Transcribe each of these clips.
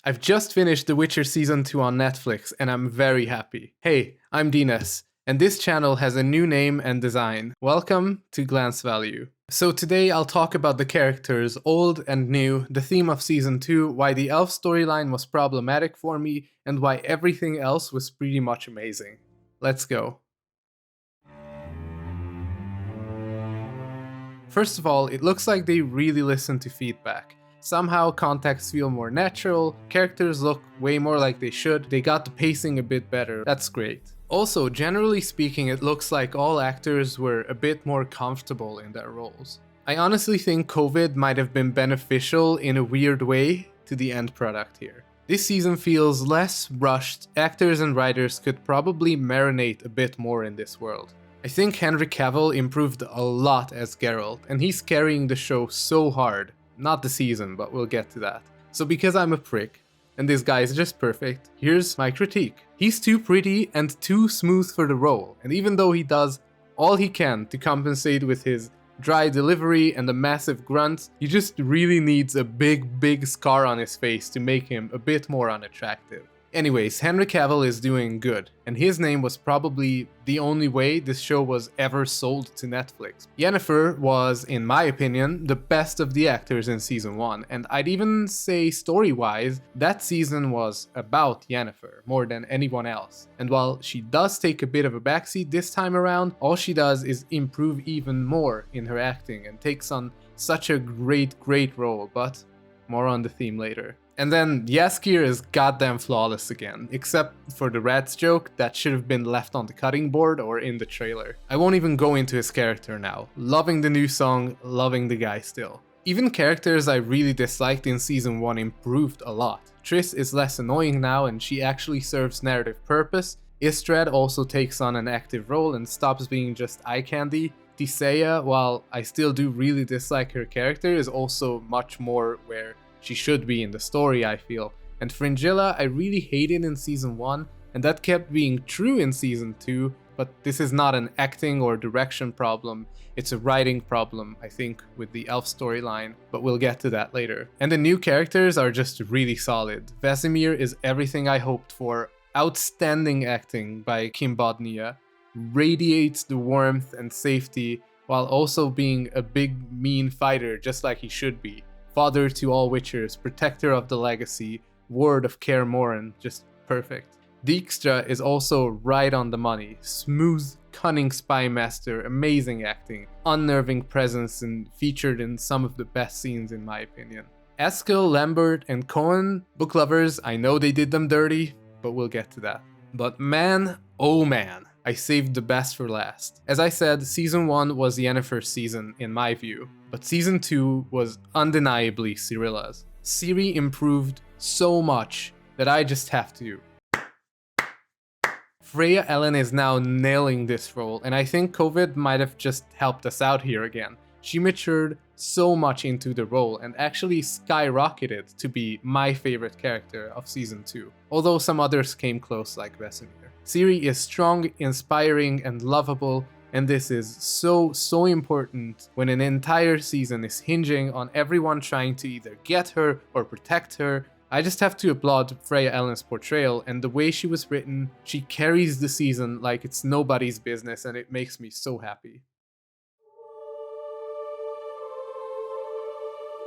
I've just finished The Witcher Season 2 on Netflix, and I'm very happy. Hey, I'm Dinas, and this channel has a new name and design. Welcome to Glance Value. So today I'll talk about the characters, old and new, the theme of Season 2, why the elf storyline was problematic for me, and why everything else was pretty much amazing. Let's go. First of all, it looks like they really listened to feedback. Somehow contexts feel more natural, characters look way more like they should, they got the pacing a bit better, that's great. Also, generally speaking, it looks like all actors were a bit more comfortable in their roles. I honestly think COVID might have been beneficial in a weird way to the end product here. This season feels less rushed, actors and writers could probably marinate a bit more in this world. I think Henry Cavill improved a lot as Geralt, and he's carrying the show so hard. Not the season, but we'll get to that. So because I'm a prick, and this guy is just perfect, here's my critique. He's too pretty and too smooth for the role, and even though he does all he can to compensate with his dry delivery and a massive grunt, he just really needs a big scar on his face to make him a bit more unattractive. Anyways, Henry Cavill is doing good, and his name was probably the only way this show was ever sold to Netflix. Yennefer was, in my opinion, the best of the actors in Season 1, and I'd even say story-wise, that season was about Yennefer more than anyone else. And while she does take a bit of a backseat this time around, all she does is improve even more in her acting and takes on such a great role, but more on the theme later. And then Jaskier is goddamn flawless again, except for the rats joke that should have been left on the cutting board or in the trailer. I won't even go into his character now. Loving the new song, loving the guy still. Even characters I really disliked in Season 1 improved a lot. Triss is less annoying now and she actually serves narrative purpose. Istrad also takes on an active role and stops being just eye candy. Tisea, while I still do really dislike her character, is also much more where she should be in the story, I feel. And Fringilla I really hated in Season 1, and that kept being true in Season 2, but this is not an acting or direction problem, it's a writing problem, I think, with the elf storyline, but we'll get to that later. And the new characters are just really solid. Vesemir is everything I hoped for, outstanding acting by Kim Bodnia, radiates the warmth and safety, while also being a big, mean fighter just like he should be. Father to all Witchers, protector of the legacy, ward of Kaer Morhen, just perfect. Dijkstra is also right on the money. Smooth, cunning spy master, amazing acting, unnerving presence, and featured in some of the best scenes in my opinion. Eskel, Lambert, and Cohen, book lovers, I know they did them dirty, but we'll get to that. But man, oh man, I saved the best for last. As I said, Season 1 was Yennefer's season in my view, but Season 2 was undeniably Cyrilla's. Ciri improved so much that I just have to. Freya Ellen is now nailing this role, and I think COVID might have just helped us out here again. She matured so much into the role and actually skyrocketed to be my favorite character of Season 2, although some others came close like Vesemir. Ciri is strong, inspiring, and lovable, and this is so important when an entire season is hinging on everyone trying to either get her or protect her. I just have to applaud Freya Ellen's portrayal, and the way she was written, she carries the season like it's nobody's business, and it makes me so happy.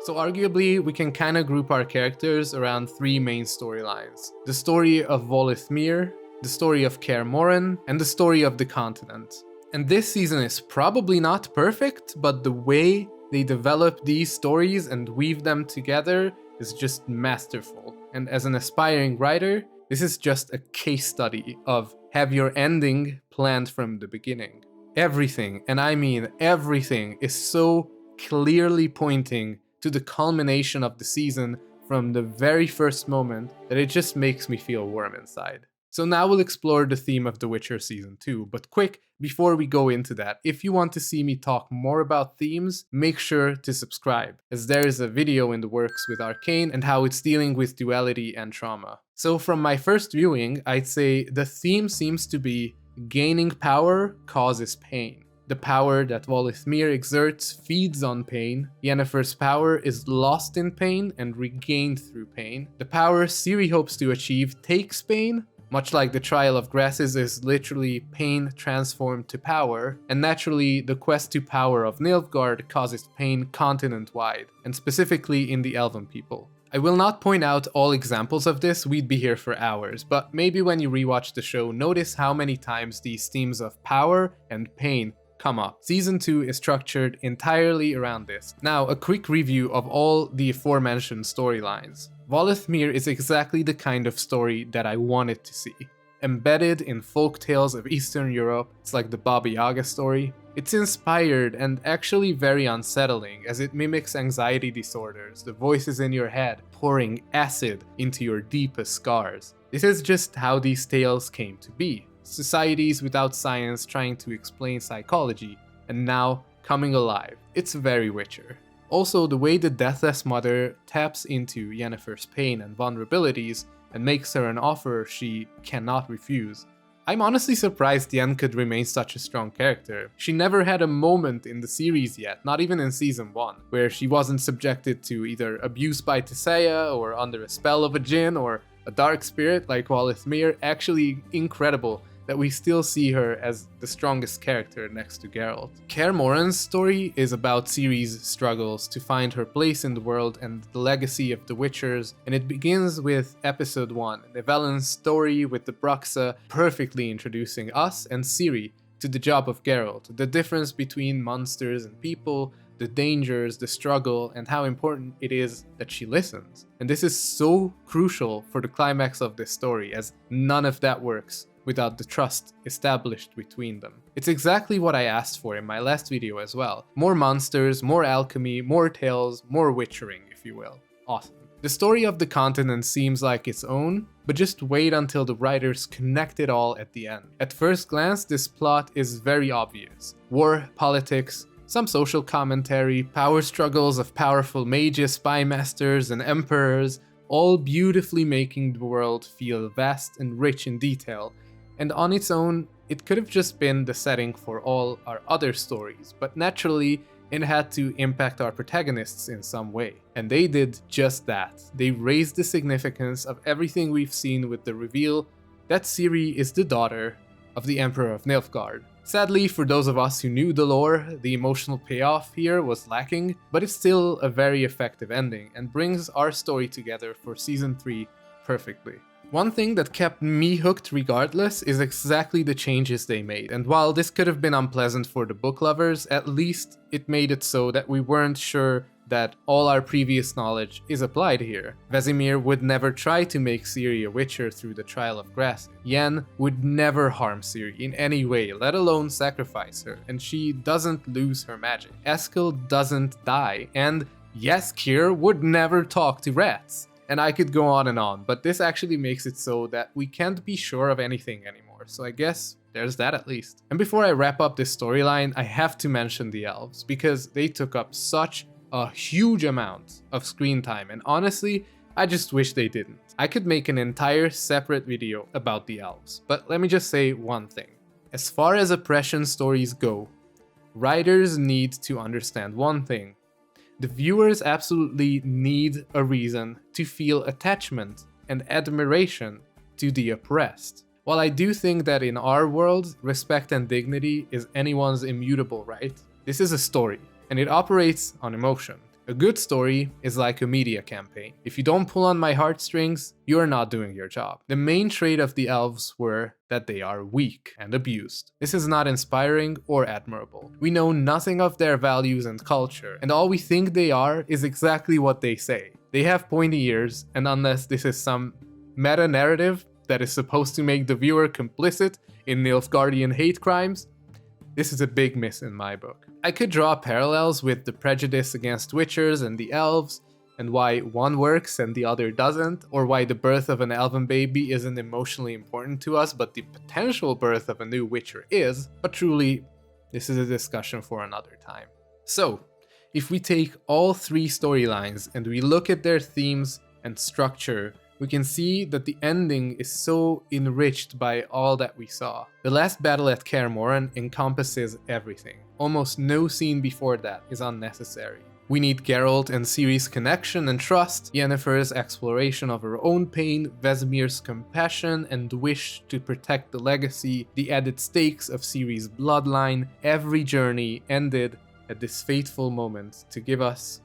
So arguably, we can kinda group our characters around three main storylines. The story of Voleth Meir, the story of Kaer Morhen, and the story of the Continent. And this season is probably not perfect, but the way they develop these stories and weave them together is just masterful. And as an aspiring writer, this is just a case study of have your ending planned from the beginning. Everything, and I mean everything, is so clearly pointing to the culmination of the season from the very first moment that it just makes me feel warm inside. So now we'll explore the theme of The Witcher Season 2, but quick, before we go into that, if you want to see me talk more about themes, make sure to subscribe, as there is a video in the works with Arcane and how it's dealing with duality and trauma. So from my first viewing, I'd say the theme seems to be gaining power causes pain. The power that Voleth Meir exerts feeds on pain. Yennefer's power is lost in pain and regained through pain. The power Ciri hopes to achieve takes pain, much like the Trial of Grasses is literally pain transformed to power, and naturally the quest to power of Nilfgaard causes pain continent-wide, and specifically in the Elven people. I will not point out all examples of this, we'd be here for hours, but maybe when you rewatch the show, notice how many times these themes of power and pain come up. Season 2 is structured entirely around this. Now, a quick review of all the aforementioned storylines. Voleth Meir is exactly the kind of story that I wanted to see. Embedded in folk tales of Eastern Europe, it's like the Baba Yaga story. It's inspired and actually very unsettling as it mimics anxiety disorders, the voices in your head pouring acid into your deepest scars. This is just how these tales came to be. Societies without science trying to explain psychology, and now coming alive. It's very Witcher. Also, the way the Deathless Mother taps into Yennefer's pain and vulnerabilities and makes her an offer she cannot refuse. I'm honestly surprised Yen could remain such a strong character. She never had a moment in the series yet, not even in season 1, where she wasn't subjected to either abuse by Tissaia or under a spell of a djinn or a dark spirit like Voleth Meir. Actually incredible that we still see her as the strongest character next to Geralt. Kaer Morhen's story is about Ciri's struggles to find her place in the world and the legacy of the Witchers, and it begins with episode 1, Nevelyn's story with the Bruxa, perfectly introducing us and Ciri to the job of Geralt, the difference between monsters and people, the dangers, the struggle, and how important it is that she listens. And this is so crucial for the climax of this story, as none of that works without the trust established between them. It's exactly what I asked for in my last video as well. More monsters, more alchemy, more tales, more witchering, if you will. Awesome. The story of the continent seems like its own, but just wait until the writers connect it all at the end. At first glance, this plot is very obvious. War, politics, some social commentary, power struggles of powerful mages, spy masters, and emperors, all beautifully making the world feel vast and rich in detail. And on its own, it could have just been the setting for all our other stories, but naturally, it had to impact our protagonists in some way. And they did just that. They raised the significance of everything we've seen with the reveal that Ciri is the daughter of the Emperor of Nilfgaard. Sadly, for those of us who knew the lore, the emotional payoff here was lacking, but it's still a very effective ending and brings our story together for season 3 perfectly. One thing that kept me hooked regardless is exactly the changes they made, and while this could have been unpleasant for the book lovers, at least it made it so that we weren't sure that all our previous knowledge is applied here. Vesemir would never try to make Ciri a witcher through the Trial of Grasses. Yen would never harm Ciri in any way, let alone sacrifice her, and she doesn't lose her magic. Eskel doesn't die, and yes, Kaer would never talk to rats. And I could go on, but this actually makes it so that we can't be sure of anything anymore, so I guess there's that at least. And before I wrap up this storyline, I have to mention the elves, because they took up such a huge amount of screen time, and honestly, I just wish they didn't. I could make an entire separate video about the elves, but let me just say one thing. As far as oppression stories go, writers need to understand one thing. The viewers absolutely need a reason to feel attachment and admiration to the oppressed. While I do think that in our world, respect and dignity is anyone's immutable right, this is a story, and it operates on emotion. A good story is like a media campaign. If you don't pull on my heartstrings, you're not doing your job. The main trait of the elves were that they are weak and abused. This is not inspiring or admirable. We know nothing of their values and culture, and all we think they are is exactly what they say. They have pointy ears, and unless this is some meta-narrative that is supposed to make the viewer complicit in Nilfgaardian hate crimes, this is a big miss in my book. I could draw parallels with the prejudice against witchers and the elves, and why one works and the other doesn't, or why the birth of an elven baby isn't emotionally important to us, but the potential birth of a new witcher is. But truly, this is a discussion for another time. So, if we take all 3 storylines and we look at their themes and structure we can see that the ending is so enriched by all that we saw. The last battle at Kaer Morhen encompasses everything. Almost no scene before that is unnecessary. We need Geralt and Ciri's connection and trust, Yennefer's exploration of her own pain, Vesemir's compassion and wish to protect the legacy, the added stakes of Ciri's bloodline. Every journey ended at this fateful moment to give us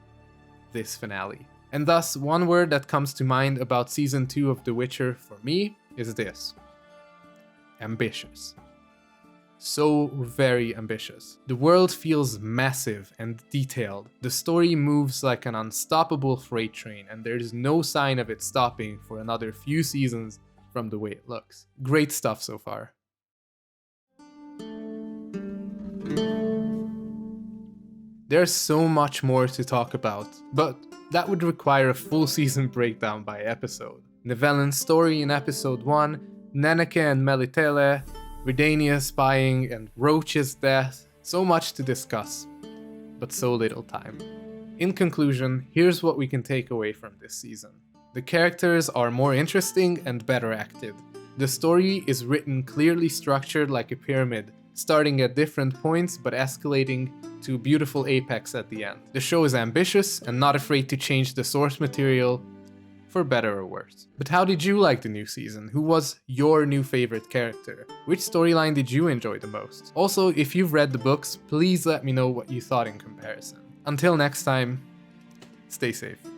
this finale. And thus, one word that comes to mind about Season 2 of The Witcher for me is this: ambitious. So very ambitious. The world feels massive and detailed. The story moves like an unstoppable freight train, and there's no sign of it stopping for another few seasons from the way it looks. Great stuff so far. There's so much more to talk about, but that would require a full season breakdown by episode. Nevellin's story in episode 1, Nenneke and Melitele, Redania spying, and Roach's death. So much to discuss, but so little time. In conclusion, here's what we can take away from this season. The characters are more interesting and better acted. The story is written clearly structured like a pyramid, starting at different points but escalating to a beautiful apex at the end. The show is ambitious and not afraid to change the source material, for better or worse. But how did you like the new season? Who was your new favorite character? Which storyline did you enjoy the most? Also, if you've read the books, please let me know what you thought in comparison. Until next time, stay safe.